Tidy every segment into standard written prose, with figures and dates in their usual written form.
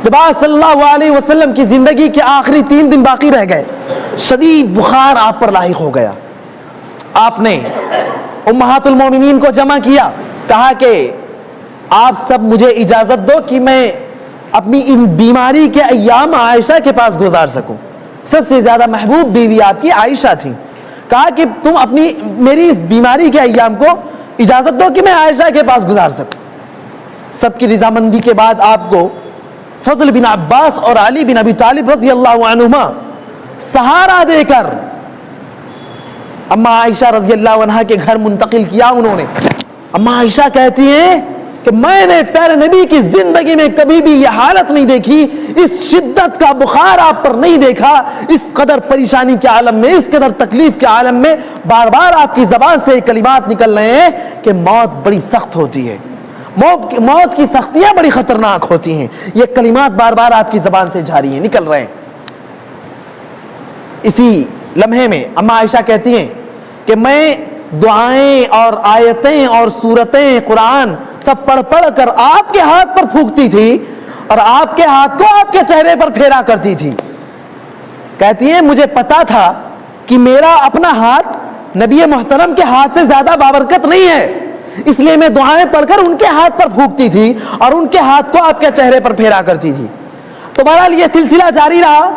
جب آپ صلی اللہ علیہ وسلم کی زندگی کے آخری 3 دن باقی رہ گئے، شدید بخار آپ پر لاحق ہو گیا. آپ نے امہات المومنین کو جمع کیا، کہا کہ آپ سب مجھے اجازت دو کہ میں اپنی ان بیماری کے ایام عائشہ کے پاس گزار سکوں. سب سے زیادہ محبوب بیوی آپ کی عائشہ تھیں. کہا کہ تم اپنی میری اس بیماری کے ایام کو اجازت دو کہ میں عائشہ کے پاس گزار سکوں. سب کی رضامندی کے بعد آپ کو فضل بن عباس اور علی بن ابی طالب رضی اللہ عنہما سہارا دے کر اما عائشہ رضی اللہ عنہا کے گھر منتقل کیا انہوں نے. اما عائشہ کہتی ہیں کہ میں نے پیارے نبی کی زندگی میں کبھی بھی یہ حالت نہیں دیکھی، اس شدت کا بخار آپ پر نہیں دیکھا، اس قدر پریشانی کے عالم میں، اس قدر تکلیف کے عالم میں بار بار آپ کی زبان سے کلمات نکل رہے ہیں کہ موت بڑی سخت ہوتی ہے، موت کی سختیاں بڑی خطرناک ہوتی ہیں. یہ کلمات بار بار آپ کی زبان سے جاری ہیں، نکل رہے ہیں. اسی لمحے میں اما عائشہ کہتی ہیں کہ میں دعائیں اور آیتیں اور سورتیں قرآن سب پڑھ پڑھ کر آپ کے ہاتھ پر پھونکتی تھی اور آپ کے ہاتھ کو آپ کے چہرے پر پھیرا کرتی تھی. کہتی ہیں مجھے پتا تھا کہ میرا اپنا ہاتھ نبی محترم کے ہاتھ سے زیادہ بابرکت نہیں ہے، اس لیے میں دعائیں پڑھ کر ان کے ہاتھ پر پھونکتی تھی اور ان کے ہاتھ کو آپ کے چہرے پر پھیرا کرتی تھی. تو بہرحال یہ سلسلہ جاری رہا.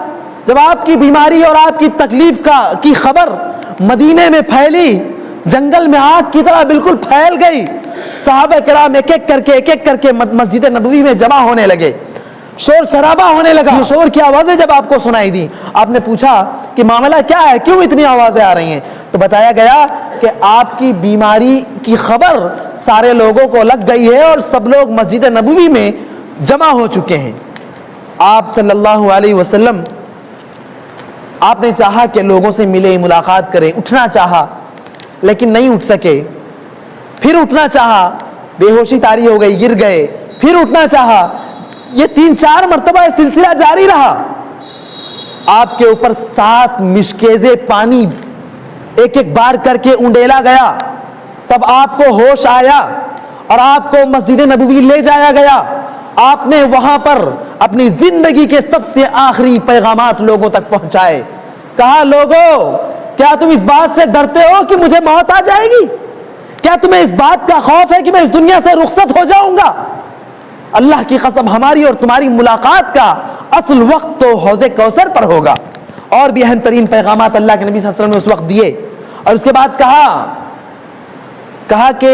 جب آپ کی بیماری اور آپ کی تکلیف کی خبر مدینے میں پھیلی، جنگل میں آگ کی طرح بالکل پھیل گئی، صحابہ کرام ایک ایک کر کے مسجد نبوی میں جمع ہونے لگے، شور شرابہ ہونے لگا. یہ شور کی آوازیں جب آپ کو سنائی دی، آپ نے پوچھا کہ معاملہ کیا ہے، کیوں اتنی آوازیں آ رہی ہیں؟ تو بتایا گیا کہ آپ کی بیماری کی خبر سارے لوگوں کو لگ گئی ہے اور سب لوگ مسجد نبوی میں جمع ہو چکے ہیں. آپ صلی اللہ علیہ وسلم آپ نے چاہا کہ لوگوں سے ملے، ملاقات کریں، اٹھنا چاہا لیکن نہیں اٹھ سکے. پھر اٹھنا چاہا، بے ہوشی طاری ہو گئی، گر گئے. پھر اٹھنا چاہا، یہ 3-4 مرتبہ یہ سلسلہ جاری رہا. آپ کے اوپر 7 مشکیزیں پانی ایک بار کر کے انڈیلا گیا. تب آپ کو ہوش آیا اور آپ کو مسجد نبوی لے جایا گیا. آپ نے وہاں پر اپنی زندگی کے سب سے آخری پیغامات لوگوں تک پہنچائے. کہا لوگو، کیا تم اس بات سے ڈرتے ہو کہ مجھے موت آ جائے گی؟ کیا تمہیں اس بات کا خوف ہے کہ میں اس دنیا سے رخصت ہو جاؤں گا؟ اللہ کی قسم ہماری اور تمہاری ملاقات کا اصل وقت تو حوض کوثر پر ہوگا. اور بھی اہم ترین پیغامات اللہ کے نبی صلی اللہ علیہ وسلم نے اس وقت دیے. اور اس کے بعد کہا کہ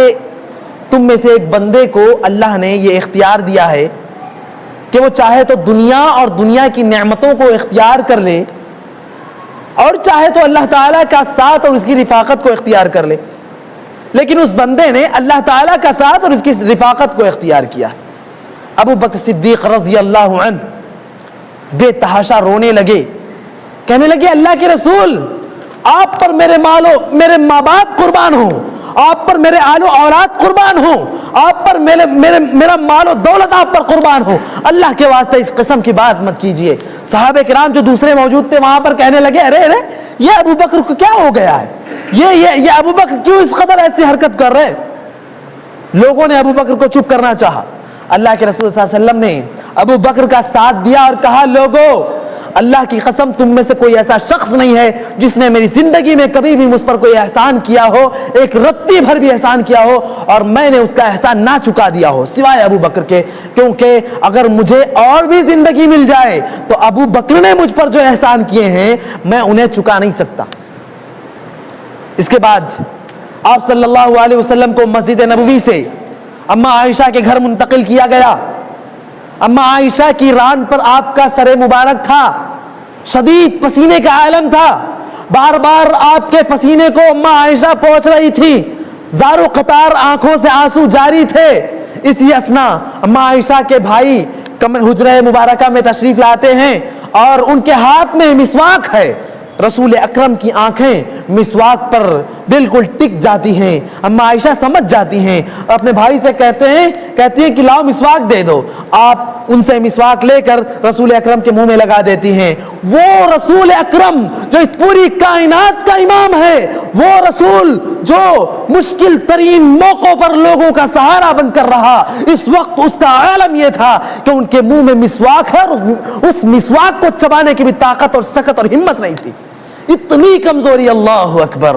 تم میں سے ایک بندے کو اللہ نے یہ اختیار دیا ہے کہ وہ چاہے تو دنیا اور دنیا کی نعمتوں کو اختیار کر لے اور چاہے تو اللہ تعالیٰ کا ساتھ اور اس کی رفاقت کو اختیار کر لے. لیکن اس بندے نے اللہ تعالیٰ کا ساتھ اور اس کی رفاقت کو اختیار کیا. ابو بکر صدیق رضی اللہ عنہ بے تحاشا رونے لگے، کہنے لگے اللہ کے رسول، آپ پر میرے ماں باپ قربان ہوں، آپ پر میرے آل و اولاد قربان ہوں، آپ پر میرا مال و دولت آپ پر قربان ہو، اللہ کے واسطے اس قسم کی بات مت کیجئے. صحابہ کرام جو دوسرے موجود تھے وہاں پر کہنے لگے ارے یہ ابو بکر کو کیا ہو گیا ہے، یہ ابو بکر کیوں اس قدر ایسی حرکت کر رہے؟ لوگوں نے ابو بکر کو چپ کرنا چاہا. اللہ کے رسول صلی اللہ علیہ وسلم نے ابو بکر کا ساتھ دیا اور کہا لوگو، اللہ کی قسم تم میں سے کوئی ایسا شخص نہیں ہے جس نے میری زندگی میں کبھی بھی مجھ پر کوئی احسان کیا ہو، ایک رتی بھر بھی احسان کیا ہو اور میں نے اس کا احسان نہ چکا دیا ہو سوائے ابو بکر کے، کیونکہ اگر مجھے اور بھی زندگی مل جائے تو ابو بکر نے مجھ پر جو احسان کیے ہیں میں انہیں چکا نہیں سکتا. اس کے بعد آپ صلی اللہ علیہ وسلم کو مسجد نبوی سے اما عائشہ کے گھر منتقل کیا گیا. اما عائشہ کی ران پر آپ کا سر مبارک تھا، شدید پسینے کا عالم تھا، بار بار آپ کے پسینے کو اما عائشہ پہنچ رہی تھی، زارو قطار آنکھوں سے آنسو جاری تھے. اسی اسنا اما عائشہ کے بھائی حجرہ مبارکہ میں تشریف لاتے ہیں اور ان کے ہاتھ میں مسواک ہے. رسول اکرم کی آنکھیں مسواک پر بالکل ٹک جاتی ہیں. اما عائشہ سمجھ جاتی ہیں, اپنے بھائی سے کہتی ہیں کہ لاؤ مسواک دے دو. آپ ان سے مسواک لے کر رسول اکرم کے منہ میں لگا دیتی ہیں. وہ رسول اکرم جو اس پوری کائنات کا امام ہے, وہ رسول جو مشکل ترین موقعوں پر لوگوں کا سہارا بن کر رہا, اس وقت اس کا عالم یہ تھا کہ ان کے منہ میں مسواک ہے اور اس مسواک کو چبانے کی بھی طاقت اور سکت اور ہمت نہیں تھی. اتنی کمزوری. اللہ اکبر.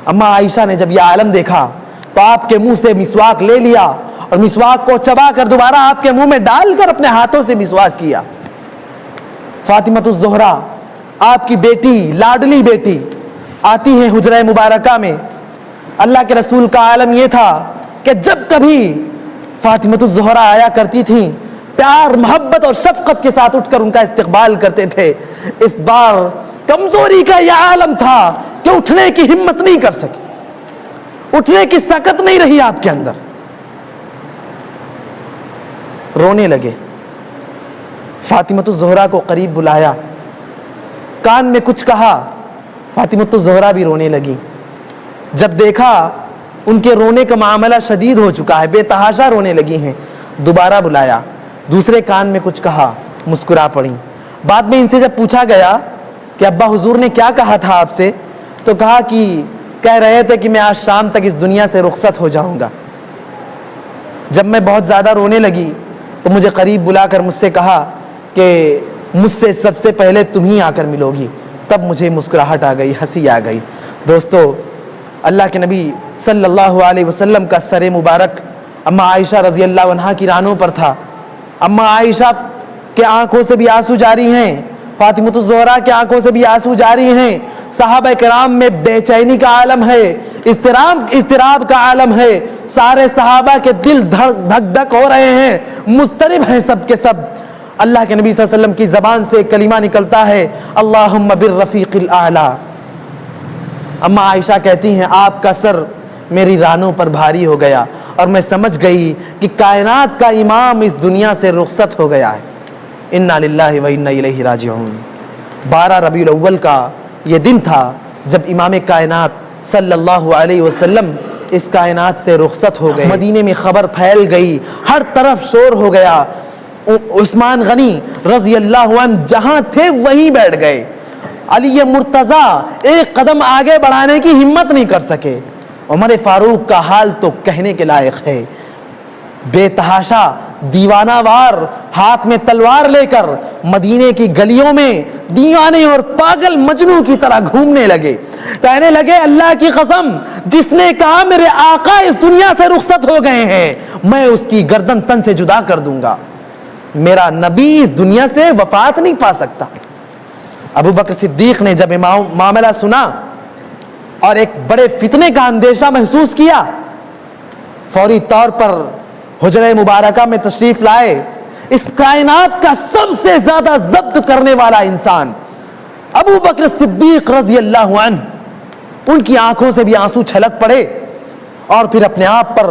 اما عائشہ نے جب یہ عالم دیکھا تو آپ کے منہ سے مسواک لے لیا اور مسواک کو چبا کر دوبارہ آپ کے منہ میں ڈال کر اپنے ہاتھوں سے مسواک کیا. فاطمہ الزہرا آپ کی بیٹی, لاڈلی بیٹی, آتی ہیں حجرہ مبارکہ میں. اللہ کے رسول کا عالم یہ تھا کہ جب کبھی فاطمہ الزہرا آیا کرتی تھیں, پیار محبت اور شفقت کے ساتھ اٹھ کر ان کا استقبال کرتے تھے. اس بار کمزوری کا یہ عالم تھا کہ اٹھنے کی ہمت نہیں کر سکی, اٹھنے کی سکت نہیں رہی آپ کے اندر. رونے لگے. فاطمہ الزہرا کو قریب بلایا, کان میں کچھ کہا. فاطمہ الزہرا بھی رونے لگی. جب دیکھا ان کے رونے کا معاملہ شدید ہو چکا ہے, بے تحاشا رونے لگی ہیں, دوبارہ بلایا, دوسرے کان میں کچھ کہا, مسکرا پڑی. بعد میں ان سے جب پوچھا گیا کہ ابا حضور نے کیا کہا تھا آپ سے, تو کہا کہ کہہ رہے تھے کہ میں آج شام تک اس دنیا سے رخصت ہو جاؤں گا. جب میں بہت زیادہ رونے لگی تو مجھے قریب بلا کر مجھ سے کہا کہ مجھ سے سب سے پہلے تم ہی آ کر ملو گی. تب مجھے مسکراہٹ آ گئی, ہنسی آ گئی. دوستو, اللہ کے نبی صلی اللہ علیہ وسلم کا سر مبارک اما عائشہ رضی اللہ عنہا کی رانوں پر تھا. اما عائشہ کے آنکھوں سے بھی آنسو جاری ہیں, فاطمہ الزہرا کے آنکھوں سے بھی آنسو جاری ہیں. صحابہ کرام میں بے چینی کا عالم ہے, اضطراب کا عالم ہے. سارے صحابہ کے دل دھک دھک ہو رہے ہیں, مضطرب ہیں سب کے سب. اللہ کے نبی صلی اللہ علیہ وسلم کی زبان سے کلمہ نکلتا ہے, اللہم بالرفیق الاعلی. اما عائشہ کہتی ہیں آپ کا سر میری رانوں پر بھاری ہو گیا اور میں سمجھ گئی کہ کائنات کا امام اس دنیا سے رخصت ہو گیا ہے. انا للہ و انا الیہ راجعون. 12 ربیع الاول کا یہ دن تھا جب امام کائنات صلی اللہ علیہ وسلم اس کائنات سے رخصت ہو گئے. مدینے میں خبر پھیل گئی, ہر طرف شور ہو گیا. عثمان غنی رضی اللہ عنہ جہاں تھے وہیں بیٹھ گئے. علی مرتضی ایک قدم آگے بڑھانے کی ہمت نہیں کر سکے. عمر فاروق کا حال تو کہنے کے لائق ہے, بے تحاشا دیوانہ وار ہاتھ میں تلوار لے کر مدینے کی گلیوں میں دیوانے اور پاگل مجنوں کی طرح گھومنے لگے. کہنے لگے اللہ کی قسم, جس نے کہا میرے آقا اس دنیا سے رخصت ہو گئے ہیں, میں اس کی گردن تن سے جدا کر دوں گا. میرا نبی اس دنیا سے وفات نہیں پا سکتا. ابو بکر صدیق نے جب معاملہ سنا اور ایک بڑے فتنے کا اندیشہ محسوس کیا, فوری طور پر حجرہ مبارکہ میں تشریف لائے. اس کائنات کا سب سے زیادہ ضبط کرنے والا انسان ابو بکر صدیق رضی اللہ عنہ, ان کی آنکھوں سے بھی آنسو چھلک پڑے اور پھر اپنے آپ پر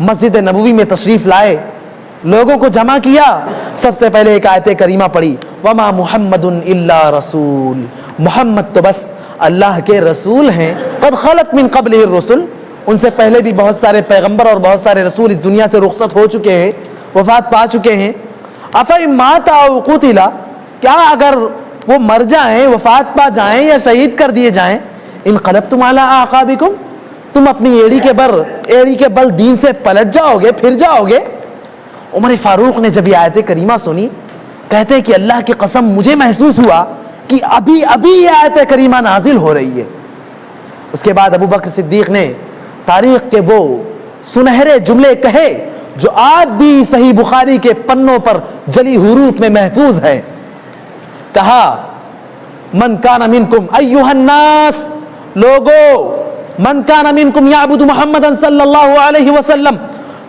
مسجد نبوی میں تشریف لائے, لوگوں کو جمع کیا. سب سے پہلے ایک آیت کریمہ پڑھی, وما محمد الا رسول, محمد تو بس اللہ کے رسول ہیں. قد خلت من قبلہ الرسل, ان سے پہلے بھی بہت سارے پیغمبر اور بہت سارے رسول اس دنیا سے رخصت ہو چکے ہیں, وفات پا چکے ہیں. افإن مات أو قتل, کیا اگر وہ مر جائیں, وفات پا جائیں یا شہید کر دیے جائیں, انقلبتم علی اعقابکم, تم اپنی ایڑی کے بل دین سے پلٹ جاؤ گے, پھر جاؤ گے. عمر فاروق نے جب یہ آیت کریمہ سنی, کہتے کہ اللہ کی قسم مجھے محسوس ہوا کہ ابھی یہ آیت کریمہ نازل ہو رہی ہے. اس کے بعد ابو بکر صدیق نے تاریخ کے وہ سنہرے جملے کہے جو آج بھی صحیح بخاری کے پنوں پر جلی حروف میں محفوظ ہے. کہا من کان منکم ایھا الناس, لوگو, من کان منکم یعبد محمدا صلی اللہ علیہ وسلم,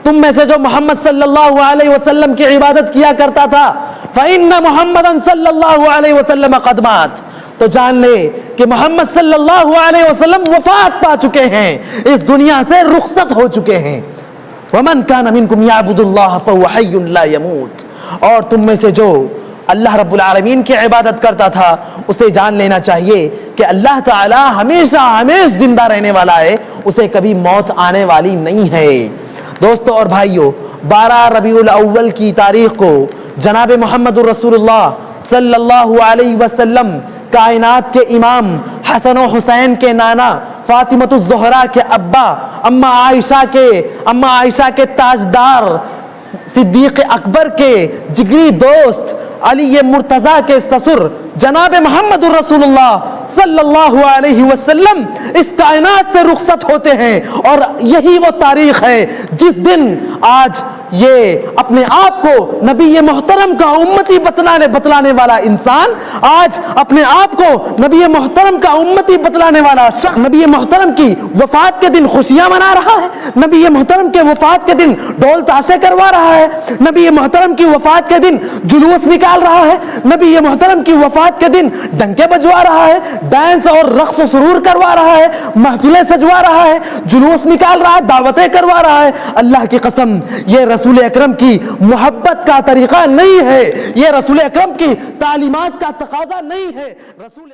تم میں سے جو محمد صلی اللہ علیہ وسلم کی عبادت کیا کرتا تھا, فإن محمدا صلی اللہ علیہ وسلم قد مات, تو جان لے کہ محمد صلی اللہ علیہ وسلم وفات پا چکے ہیں, اس دنیا سے رخصت ہو چکے ہیں. ومن کان منکم یعبد اللہ فهو حی لا یموت, اور تم میں سے جو اللہ رب العالمین کی عبادت کرتا تھا، اسے جان لینا چاہیے کہ اللہ تعالی ہمیشہ ہمیشہ زندہ رہنے والا ہے، اسے کبھی موت آنے والی نہیں ہے۔ دوستو اور بھائیو، 12 ربیع الاول کی تاریخ کو جناب محمد رسول اللہ صلی اللہ علیہ وسلم، کائنات کے امام حسن و حسین کے نانا، فاطمۃ الزہرا کے ابا، اما عائشہ کے تاجدار، صدیق اکبر کے جگری دوست، علی مرتضیٰ کے سسر جناب محمد الرسول اللہ صلی اللہ علیہ وسلم اس کائنات سے رخصت ہوتے ہیں، اور یہی وہ تاریخ ہے جس دن آج یہ اپنے آپ کو نبی محترم کا امتی بتلانے والا انسان، آج اپنے آپ کو نبی محترم کا امتی بتلانے والا شخص نبی محترم کی وفات کے دن خوشیاں منا رہا ہے، نبی محترم کے وفات کے دن ڈول تاشے کروا رہا ہے، نبی محترم کی وفات کے دن جلوس نکال رہا ہے، نبی محترم کی وفات کے دن ڈنکے بجوا رہا ہے، ڈانس اور رقص و سرور کروا رہا ہے، محفلیں سجوا رہا ہے، جلوس نکال رہا ہے، دعوتیں کروا رہا ہے۔ اللہ کی قسم، یہ رسول اکرم کی محبت کا طریقہ نہیں ہے، یہ رسول اکرم کی تعلیمات کا تقاضا نہیں ہے۔ رسول